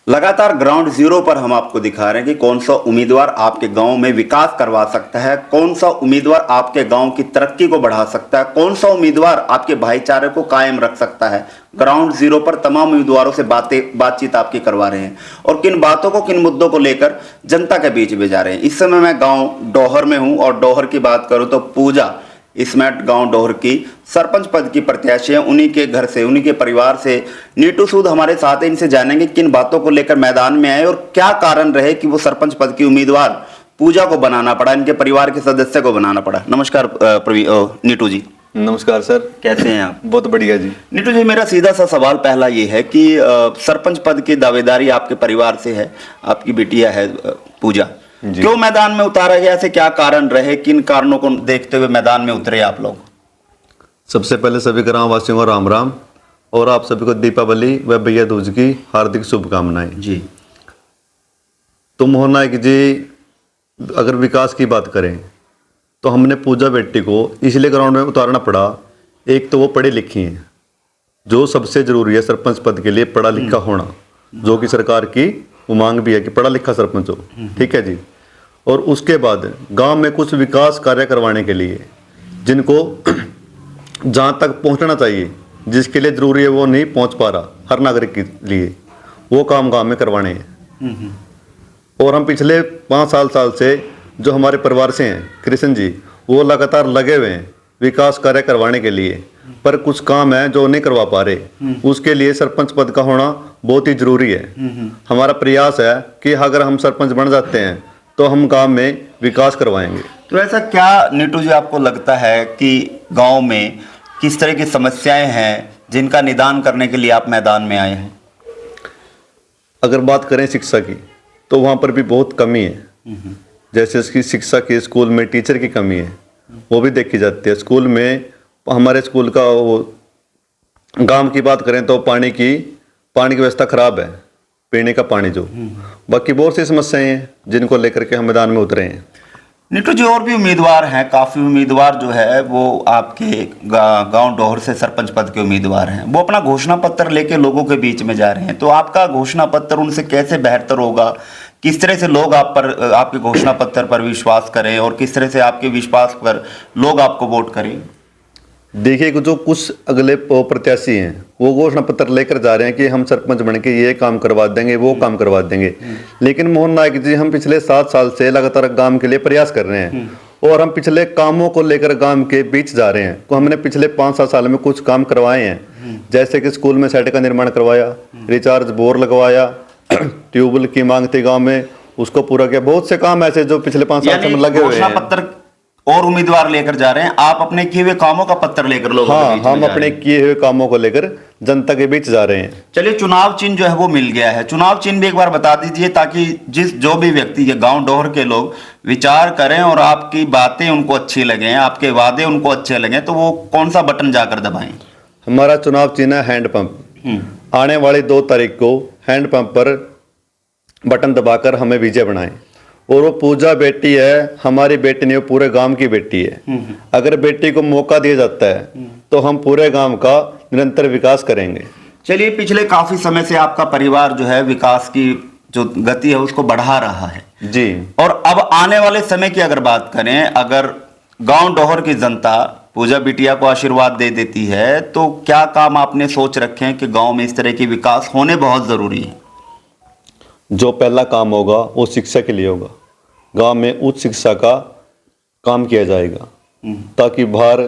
लगातार ground zero पर हम आपको दिखा रहे हैं कि कौन सा उम्मीदवार आपके गांव में विकास करवा सकता है, कौन सा उम्मीदवार आपके गांव की तरक्की को बढ़ा सकता है, कौन सा उम्मीदवार आपके भाईचारे को कायम रख सकता है। ग्राउंड जीरो पर तमाम उम्मीदवारों से बातचीत आपकी करवा रहे हैं और किन बातों को, किन मुद्दों को लेकर जनता के बीच में जा रहे हैं। इस समय मैं गाँव डोहर में हूँ और डोहर की बात करूँ तो पूजा स्मार्ट गांव डोहर की सरपंच पद की प्रत्याशी है। उन्हीं के घर से, उन्हीं के परिवार से नीटू सूद हमारे साथ है। इनसे जानेंगे किन बातों को लेकर मैदान में आए और क्या कारण रहे कि वो सरपंच पद की उम्मीदवार पूजा को बनाना पड़ा, इनके परिवार के सदस्य को बनाना पड़ा। नमस्कार नीटू जी। नमस्कार सर, कैसे हैं आप? बहुत बढ़िया जी। नीटू जी, मेरा सीधा सा सवाल पहला ये है कि सरपंच पद की दावेदारी आपके परिवार से है, आपकी बेटिया है पूजा, क्यों मैदान में उतारा गया, ऐसे क्या कारण रहे, किन कारणों को देखते हुए मैदान में उतरे आप लोग? सबसे पहले सभी ग्राम वासियों को राम राम और आप सभी को दीपावली व भैया दूज की हार्दिक शुभकामनाएं जी। तो मोहन नायक जी, अगर विकास की बात करें तो हमने पूजा बेटी को इसलिए ग्राउंड में उतारना पड़ा। एक तो वो पढ़ी लिखी हैं, जो सबसे जरूरी है सरपंच पद के लिए, पढ़ा लिखा होना, जो कि सरकार की मांग भी है कि पढ़ा लिखा सरपंच हो। ठीक है जी। और उसके बाद गांव में कुछ विकास कार्य करवाने के लिए, जिनको जहां तक पहुंचना चाहिए, जिसके लिए जरूरी है वो नहीं पहुंच पा रहा हर नागरिक के लिए, वो काम गांव में करवाने हैं। और हम पिछले 5 साल से जो हमारे परिवार से हैं कृष्ण जी, वो लगातार लगे हुए हैं विकास कार्य करवाने के लिए, पर कुछ काम है जो नहीं करवा पा रहे। उसके लिए सरपंच पद का होना बहुत ही जरूरी है। हमारा प्रयास है कि अगर हम सरपंच बन जाते हैं तो हम गांव में विकास करवाएंगे। तो ऐसा क्या नीटू जी आपको लगता है कि गांव में किस तरह की समस्याएं हैं जिनका निदान करने के लिए आप मैदान में आए हैं? अगर बात करें शिक्षा की तो वहाँ पर भी बहुत कमी है। जैसे इसकी शिक्षा की, स्कूल में टीचर की कमी है, वो भी देखी जाती है। स्कूल में हमारे स्कूल का वो, गांव की बात करें तो पानी की व्यवस्था खराब है, पीने का पानी जो। बाकी बहुत सी समस्याएं हैं जिनको लेकर के हम मैदान में उतरे हैं। नीटू जी, और भी उम्मीदवार हैं, काफ़ी उम्मीदवार जो है वो आपके गांव डोहर से सरपंच पद के उम्मीदवार हैं। वो अपना घोषणा पत्र लेके लोगों के बीच में जा रहे हैं, तो आपका घोषणा पत्र उनसे कैसे बेहतर होगा? किस तरह से लोग आप पर, आपके घोषणा पत्र पर विश्वास करें और किस तरह से आपके विश्वास पर लोग आपको वोट करें? देखिए, जो कुछ अगले प्रत्याशी हैं वो घोषणा पत्र लेकर जा रहे हैं कि हम सरपंच बन के ये काम करवा देंगे, वो काम करवा देंगे। लेकिन मोहन नायक जी, हम पिछले 7 साल से लगातार गांव के लिए प्रयास कर रहे हैं और हम पिछले कामों को लेकर गांव के बीच जा रहे हैं। तो हमने पिछले 5-7 साल में कुछ काम करवाए हैं, जैसे कि स्कूल में सेट का निर्माण करवाया, रिचार्ज बोर लगवाया, ट्यूबवेल की मांग थी गाँव में, उसको पूरा किया। बहुत से काम ऐसे जो पिछले 5 साल से लगे हुए हैं। और उम्मीदवार लेकर जा रहे हैं, आप अपने किए हुए कामों का पत्र लेकर लोगों के बीच में हम अपने किए हुए कामों को लेकर जनता के बीच जा रहे हैं। चलिए, चुनाव चिन्ह जो है वो मिल गया है, चुनाव चिन्ह भी एक बार बता दीजिए ताकि जो भी व्यक्ति के गांव डोहर के लोग विचार करें और आपकी बातें उनको अच्छी लगें, आपके वादे उनको अच्छे लगें, तो वो कौन सा बटन जाकर दबाएं? हमारा चुनाव चिन्ह है हैंडपंप। आने वाली 2 तारीख को हैंडपंप पर बटन दबाकर हमें विजय बनाएं। और वो पूजा बेटी है, हमारी बेटी नहीं, वो पूरे गांव की बेटी है। अगर बेटी को मौका दिया जाता है तो हम पूरे गांव का निरंतर विकास करेंगे। चलिए, पिछले काफी समय से आपका परिवार जो है विकास की जो गति है उसको बढ़ा रहा है जी। और अब आने वाले समय की अगर बात करें, अगर गांव डोहर की जनता पूजा बिटिया को आशीर्वाद दे देती है तो क्या काम आपने सोच रखे हैं कि गांव में इस तरह की विकास होने बहुत जरूरी है? जो पहला काम होगा वो शिक्षा के लिए होगा। गांव में उच्च शिक्षा का काम किया जाएगा ताकि बाहर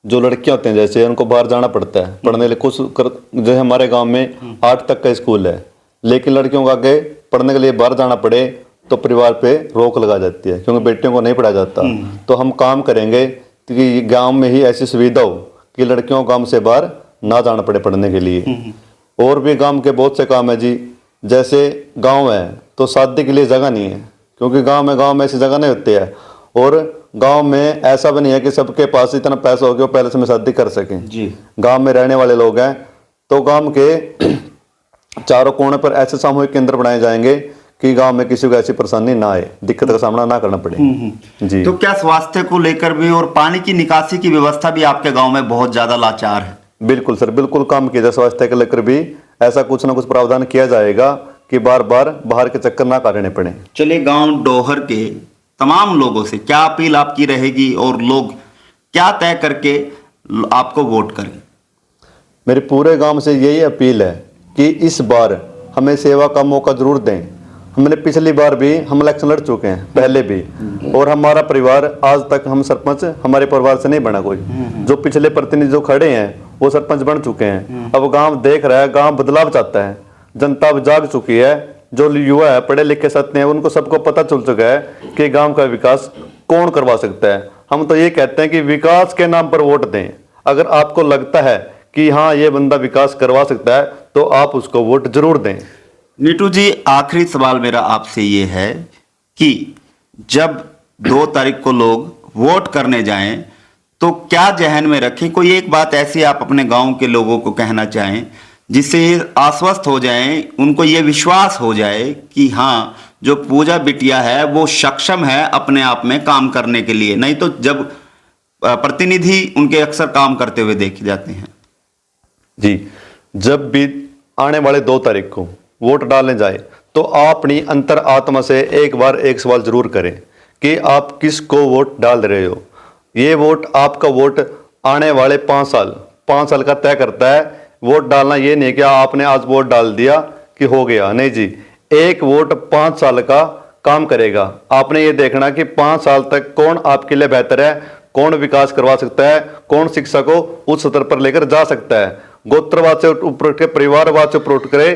जो लड़कियां होते हैं, जैसे उनको बाहर जाना पड़ता है पढ़ने के लिए। कुछ जो है हमारे गांव में 8 तक का स्कूल है, लेकिन लड़कियों को आगे पढ़ने के लिए बाहर जाना पड़े तो परिवार पे रोक लगा जाती है, क्योंकि बेटियों को नहीं पढ़ाया जाता। तो हम काम करेंगे कि गाँव में ही ऐसी सुविधा हो कि लड़कियों को गाँव से बाहर ना जाना पड़े पढ़ने के लिए। और भी गाँव के बहुत से काम है जी। जैसे गांव है तो शादी के लिए जगह नहीं है, क्योंकि गांव में ऐसी जगह नहीं होती है। और गांव में ऐसा भी नहीं है कि सबके पास इतना पैसा हो कि वो पहले से में शादी कर सकें जी। गांव में रहने वाले लोग हैं, तो गांव के चारों कोने पर ऐसे सामूहिक केंद्र बनाए जाएंगे कि गांव में किसी को ऐसी परेशानी ना आए, दिक्कत का सामना ना करना पड़े जी। तो क्या स्वास्थ्य को लेकर भी और पानी की निकासी की व्यवस्था भी आपके गाँव में बहुत ज्यादा लाचार है? बिल्कुल सर, बिल्कुल काम किया जाए। स्वास्थ्य को लेकर भी ऐसा कुछ ना कुछ प्रावधान किया जाएगा कि बार बार बाहर के चक्कर ना काटने पड़े। चलिए, गांव डोहर के तमाम लोगों से क्या अपील आपकी रहेगी और लोग क्या तय करके आपको वोट करें? मेरे पूरे गांव से यही अपील है कि इस बार हमें सेवा का मौका जरूर दें। हमने पिछली बार भी हम इलेक्शन लड़ चुके हैं, पहले भी, और हमारा परिवार आज तक हम सरपंच हमारे परिवार से नहीं बना कोई। जो पिछले प्रतिनिधि जो खड़े हैं वो सरपंच बन चुके हैं। अब गांव देख रहा है, गांव बदलाव चाहता है, जनता अब जाग चुकी है। जो युवा है, पढ़े लिखे सत्य हैं, उनको सबको पता चल चुका है कि गांव का विकास कौन करवा सकता है। हम तो ये कहते हैं कि विकास के नाम पर वोट दें। अगर आपको लगता है कि हाँ ये बंदा विकास करवा सकता है तो आप उसको वोट जरूर दें। नीटू जी, आखिरी सवाल मेरा आपसे ये है कि जब 2 तारीख को लोग वोट करने जाएं तो क्या जहन में रखें, कोई एक बात ऐसी आप अपने गांव के लोगों को कहना चाहें जिससे ये आश्वस्त हो जाएं, उनको ये विश्वास हो जाए कि हाँ जो पूजा बिटिया है वो सक्षम है अपने आप में काम करने के लिए। नहीं तो जब प्रतिनिधि उनके अक्सर काम करते हुए देखे जाते हैं। जी, जब भी आने वाले 2 तारीख को वोट डालने जाए तो आप अपनी अंतर आत्मा से एक बार एक सवाल जरूर करें कि आप किसको वोट डाल रहे हो। ये वोट, आपका वोट आने वाले 5 साल का तय करता है। वोट डालना ये नहीं कि आपने आज वोट डाल दिया कि हो गया, नहीं जी। एक वोट 5 साल का काम करेगा। आपने ये देखना कि 5 साल तक कौन आपके लिए बेहतर है, कौन विकास करवा सकता है, कौन शिक्षा को उच्च स्तर पर लेकर जा सकता है। गोत्रवाद से ऊपर के, परिवारवाद से ऊपर उठ करे,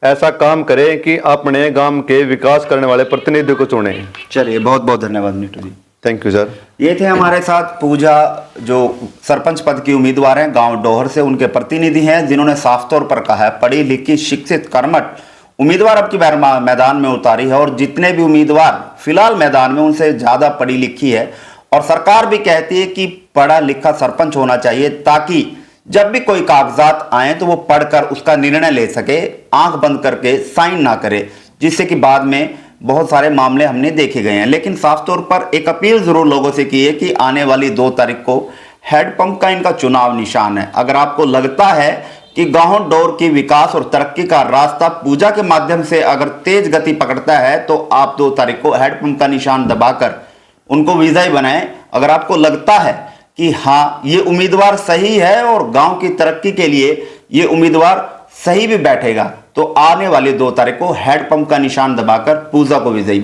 ऐसा काम करें कि अपने गांव के विकास करने वाले प्रतिनिधियों को चुने। चलिए, बहुत बहुत धन्यवाद Neetu ji. Thank you sir. ये थे हमारे साथ पूजा, जो सरपंच पद की उम्मीदवार हैं, गांव डोहर से। उनके प्रतिनिधि हैं जिन्होंने साफ तौर पर कहा है पढ़ी लिखी शिक्षित कर्मठ उम्मीदवार अब की बार मैदान में उतारी है। और जितने भी उम्मीदवार फिलहाल मैदान में, उनसे ज़्यादा पढ़ी लिखी है। और सरकार भी कहती है कि पढ़ा लिखा सरपंच होना चाहिए ताकि जब भी कोई कागजात आए तो वो पढ़कर उसका निर्णय ले सके, आंख बंद करके साइन ना करे, जिससे कि बाद में बहुत सारे मामले हमने देखे गए हैं। लेकिन साफ तौर पर एक अपील जरूर लोगों से की है कि आने वाली 2 तारीख को हैंडपंप का इनका चुनाव निशान है। अगर आपको लगता है कि गांव डोर की विकास और तरक्की का रास्ता पूजा के माध्यम से अगर तेज गति पकड़ता है तो आप 2 तारीख को हैंडपंप का निशान दबाकर उनको विजयी बनाएं। अगर आपको लगता है कि हाँ ये उम्मीदवार सही है और गांव की तरक्की के लिए ये उम्मीदवार सही भी बैठेगा, तो आने वाली 2 तारीख को हैंडपंप का निशान दबाकर पूजा को विजयी